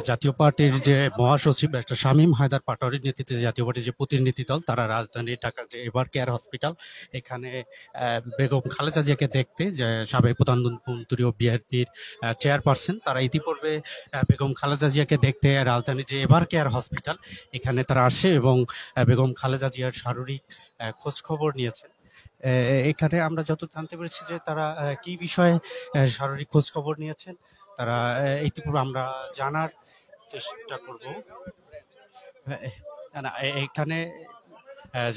জাতীয় পার্টির যে মহাসচিব একটা শামীম হায়দার পাটোয়ারির নেতৃত্বে জাতীয় পার্টির যে প্রতিনিধি দল তারা রাজধানী ঢাকার যে এভার কেয়ার হসপিটাল এখানে বেগম খালেদা জিয়াকে দেখতে যে সাবেক প্রধানমন্ত্রী ও বিএনপির চেয়ারপারসন তারা ইতিপূর্বে বেগম খালেদা জিয়াকে দেখতে রাজধানী যে এভার কেয়ার হসপিটাল এখানে তারা আসে এবং বেগম খালেদা জিয়ার শারীরিক খোঁজ খবর নিয়েছেন। এখানে আমরা যত জানতে পেরেছি যে তারা কি বিষয়ে শারীরিক খোঁজ খবর নিয়েছেন তারা ইতিপূর্বে আমরা জানার চেষ্টা করব। এখানে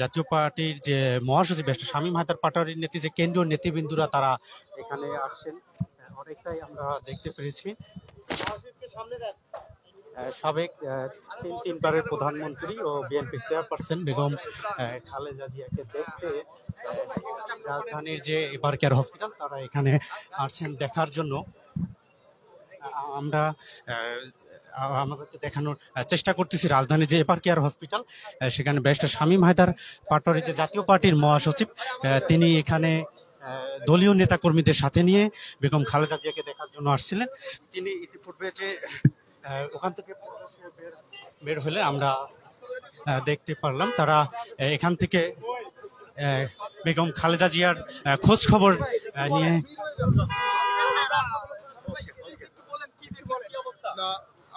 জাতীয় পার্টির যে মহাসচিব শামীম হায়দার পাটোয়ারির নেতৃত্বে কেন্দ্রীয় নেতৃবৃন্দরা তারা এখানে আসছেন অনেকটাই আমরা দেখতে পেরেছি। সাবেক তিনবারের প্রধানমন্ত্রী ও বিএনপি চেয়ারপারসন বেগম খালেদা জিয়াকে দেখতে রাজধানীর যে এভার কেয়ার হসপিটাল তারা এখানে আসছেন দেখার জন্য। আমরা আমাদেরকে দেখানোর চেষ্টা করতেছি রাজধানীর যে এভার কেয়ার হসপিটাল সেখানে ব্যারিস্টার শামীম হায়দার পাটোয়ারি যে জাতীয় পার্টির মহাসচিব তিনি এখানে দলীয় নেতাকর্মীদের সাথে নিয়ে বেগম খালেদা জিয়াকে দেখার জন্য আসছিলেন। তিনি ইতিপূর্বে যে ওখান থেকে বের হলে আমরা দেখতে পারলাম তারা এখান থেকে বেগম খালেদা জিয়ার খোঁজ খবর নিয়ে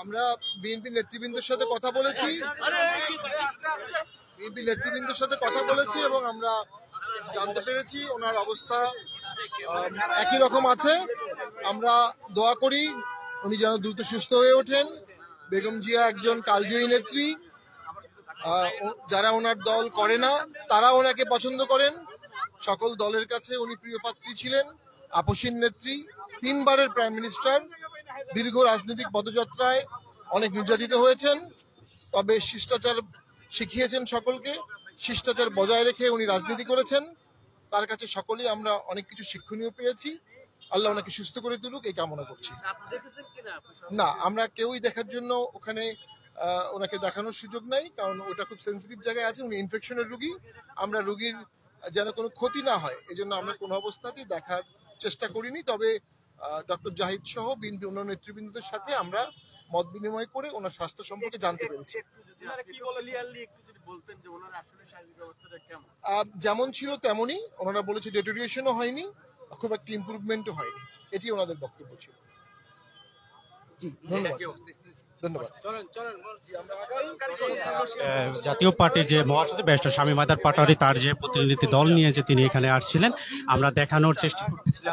আমরা বিএনপি নেতৃবৃন্দের সাথে কথা বলেছি এবং আমরা জানতে পেরেছি ওনার অবস্থা একই রকম আছে। আমরা দোয়া করি উনি যেন দ্রুত সুস্থ হয়ে ওঠেন। বেগম জিয়া একজন কালজয়ী নেত্রী, যারা ওনার দল করে না তারা ওনাকে পছন্দ করেন। সকল দলের কাছে উনি প্রিয় পাত্রী ছিলেন, আপসীন নেত্রী, 3 বারের প্রাইম মিনিস্টার। দীর্ঘ রাজনৈতিক পদযাত্রায় অনেক নির্যাতিত হয়েছেন, তবে শিষ্টাচার শিখিয়েছেন সকলকে। শিষ্টাচার বজায় রেখে উনি রাজনীতি করেছেন। তার কাছে সকলেই আমরা অনেক কিছু শিক্ষণীয় পেয়েছি। আল্লাহ ওনাকে সুস্থ করে তুলুক এই কামনা করছি। না, আমরা কেউই দেখার জন্য ওখানে ওনাকে দেখানোর সুযোগ নাই, কারণ ওটা খুব সেন্সিটিভ জায়গায় আছে। উনি ইনফেকশনের রোগী। আমরা রোগীর যেন কোনো ক্ষতি না হয় এজন্য আমরা কোনো অবস্থাতেই দেখার চেষ্টা করিনি। তবে ডক্টর জাহিদ সহ বিএনপি অন্য নেতৃবৃন্দদের সাথে আমরা মত বিনিময় করে ওনার স্বাস্থ্য সম্পর্কে জানতে পেরেছি। যেমন ছিল তেমনই, ওনারা বলেছে ডেটোরিয়েশনও হয়নি, খুব একটা ইমপ্রুভমেন্টও হয়নি, এটি ওনাদের বক্তব্য ছিল। জি ধন্যবাদ। জাতীয় পার্টির যে মহাসচিব ব্যারিস্টার শামীম হায়দার পাটোয়ারি তার যে প্রতিনিধি দল নিয়ে যে তিনি এখানে আসছিলেন আমরা দেখানোর চেষ্টা করতেছিলাম।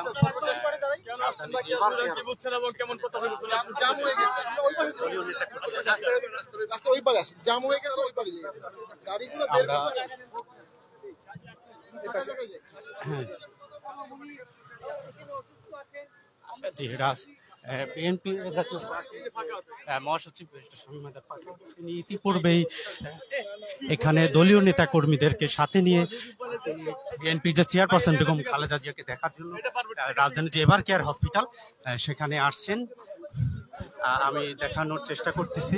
বিএনপি মহাসচিব শামীম হায়দার পাটোয়ারি তিনি ইতিপূর্বেই এখানে দলীয় নেতা কর্মীদেরকে সাথে নিয়ে বিএনপির যে চেয়ারপারসন বেগম খালেদা জিয়াকে দেখার জন্য রাজধানীর যে এভার কেয়ার হসপিটাল সেখানে আসছেন। আমি দেখানোর চেষ্টা করতেছি।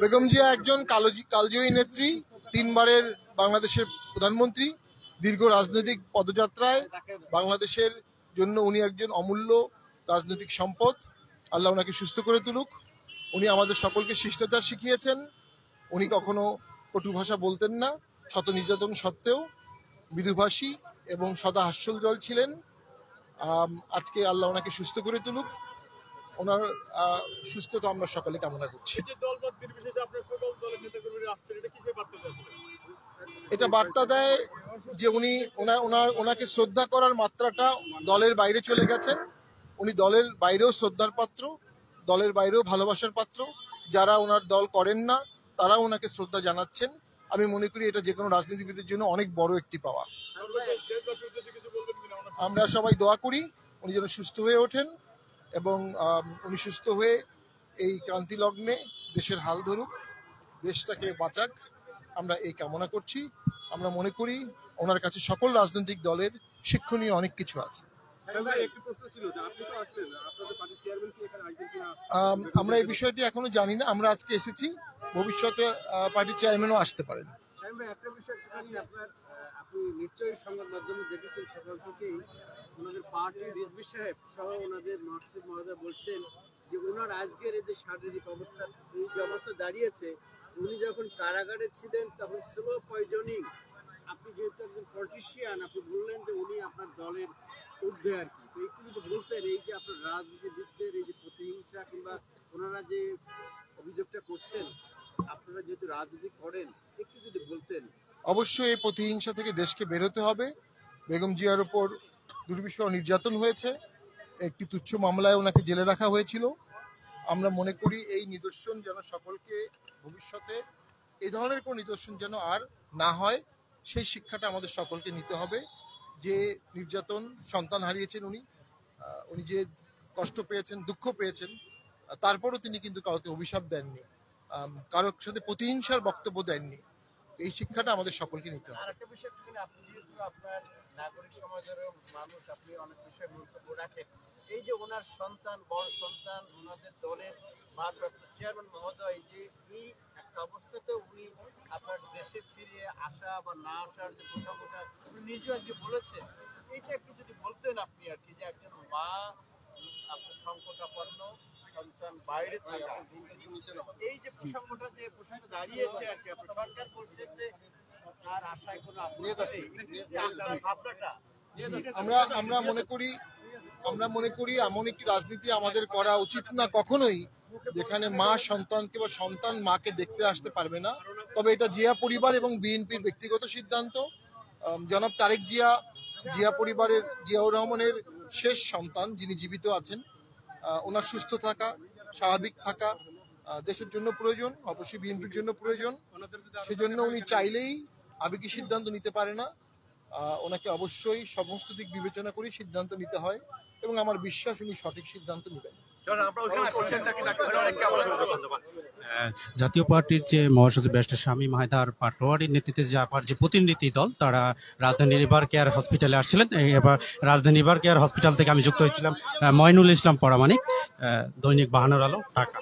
বেগম জিয়া একজন কালজয়ী নেত্রী, 3 বারের বাংলাদেশের প্রধানমন্ত্রী। দীর্ঘ রাজনৈতিক পদযাত্রায় বাংলাদেশের জন্য উনি একজন অমূল্য রাজনৈতিক সম্পদ। আল্লাহ ওনাকে সুস্থ করে তুলুক। উনি আমাদের সকলকে শিষ্টাচার শিখিয়েছেন। উনি কখনো কটু ভাষা বলতেন না, শত নির্যাতন সত্ত্বেও মৃদুভাষী এবং সদা হাস্যোজ্জ্বল ছিলেন। আজকে আল্লাহ ওনাকে সুস্থ করে তুলুক। ওনার সুস্থতা আমরা সকলে কামনা করছি। এটা বার্তা দেয় যে উনি ওনাকে শ্রদ্ধা করার মাত্রাটা দলের বাইরে চলে গেছেন। উনি দলের বাইরেও শ্রদ্ধার পাত্র, দলের বাইরেও ভালোবাসার পাত্র। যারা ওনার দল করেন না তারা ওনাকে শ্রদ্ধা জানাচ্ছেন। আমি মনে করি এটা যে কোনো রাজনীতিবিদের জন্য অনেক বড় একটি পাওয়া। আমরা সবাই দোয়া করি উনি যেন সুস্থ হয়ে ওঠেন এবং উনি সুস্থ হয়ে এই ক্রান্তি লগ্নে দেশের হাল ধরুক, দেশটাকে বাঁচাক, আমরা এই কামনা করছি। আমরা মনে করি ওনার কাছে সকল রাজনৈতিক দলের শিক্ষণীয় অনেক কিছু আছে। আমরা এই বিষয়টি এখনো জানি না, আমরা আজকে এসেছি, ভবিষ্যতে পার্টির চেয়ারম্যানও আসতে পারেন। আপনি নিশ্চয়ই সংবাদ মাধ্যমে দেখেছেন সকাল থেকেই ওনাদের পার্টির রিজভী সাহেব সহ ওনাদের মহাসচিব মহোদয় বলছেন যে ওনার আজকের এই যে শারীরিক অবস্থা, এই যে অবস্থা দাঁড়িয়েছে, উনি যখন কারাগারে ছিলেন তখন স্লো পয়জনিং। আপনি যেহেতু একজন পলিটিশিয়ান, আপনি বললেন যে উনি আপনার দলের ঊর্ধ্বে আর কি, তো একটু যদি বলতেন এই যে আপনার রাজনীতিবিদদের এই যে প্রতিহিংসা কিংবা ওনারা যে অভিযোগটা করছেন, আপনারা যেহেতু রাজনীতি করেন, একটু যদি বলতেন। অবশ্যই এই প্রতিহিংসা থেকে দেশকে বেরোতে হবে। বেগম জিয়ার উপর দুর্বিষহ নির্যাতন হয়েছে, একটি তুচ্ছ মামলায় ওনাকে জেলে রাখা হয়েছিল। আমরা মনে করি এই নিদর্শন যেন সকলকে ভবিষ্যতে এই ধরনের কোন নিদর্শন যেন আর না হয়, সেই শিক্ষাটা আমাদের সকলকে নিতে হবে। যে নির্যাতন, সন্তান হারিয়েছেন উনি যে কষ্ট পেয়েছেন, দুঃখ পেয়েছেন, তারপরও তিনি কিন্তু কাউকে অভিশাপ দেননি, কারোর সাথে প্রতিহিংসার বক্তব্য দেননি। এই শিক্ষাটা আমাদের সকলকে নিতে হবে। আরেকটা বিষয়, আপনি যেহেতু আপনার নাগরিক সমাজের মানুষ, আপনি অনেক বিষয়ে মন্তব্য রাখেন। এই যে ওনার সন্তান, বড় সন্তান, ওনাদের দলের ভারপ্রাপ্ত চেয়ারম্যান মহোদয়, যে এই একটা অবস্থাতে উনি আপনার দেশে ফিরে আসা বা না আসার যে প্রসঙ্গটা উনি নিজেও আজকে বলেছেন, এইটা একটু যদি বলতেন আপনি আর কি, যে একজন মা আপনার সংকটাপন্ন, সন্তান বাইরে থাকা, এই যে প্রসঙ্গটা, যে প্রসঙ্গ দাঁড়িয়েছে আর কি, আপনার সরকার বলছে যে তার আশায় কোনো ভাবনাটা। আমরা মনে করি এমন একটি রাজনীতি আমাদের করা উচিত না কখনোই, যেখানে মা সন্তানকে বা সন্তান মাকে দেখতে আসতে পারবে না। তবে এটা জিয়া পরিবার এবং বিএনপির ব্যক্তিগত সিদ্ধান্ত। জনাব তারেক জিয়া পরিবারের জিয়াউর রহমানের শেষ সন্তান, যিনি জীবিত আছেন। ওনার সুস্থ থাকা, স্বাভাবিক থাকা দেশের জন্য প্রয়োজন, অবশ্যই বিএনপির জন্য প্রয়োজন। সেজন্য উনি চাইলেই আবেগী সিদ্ধান্ত নিতে পারে না, ওনাকে অবশ্যই সমস্ত দিক বিবেচনা করে সিদ্ধান্ত নিতে হয় এবং আমার বিশ্বাস উনি সঠিক সিদ্ধান্ত নেবেন। জাতীয় পার্টির যে মহাসচিব ব্যারিস্টার শামীম হায়দার পাটোয়ারির নেতৃত্বে যে আপার যে প্রতিনিধি দল, তারা রাজধানীর এবার কেয়ার হসপিটালে আসছিলেন। এবার রাজধানী এবার কেয়ার হসপিটাল থেকে আমি যুক্ত হয়েছিলাম মইনুল ইসলাম পরামানিক, দৈনিক বাহানুর আলো, ঢাকা।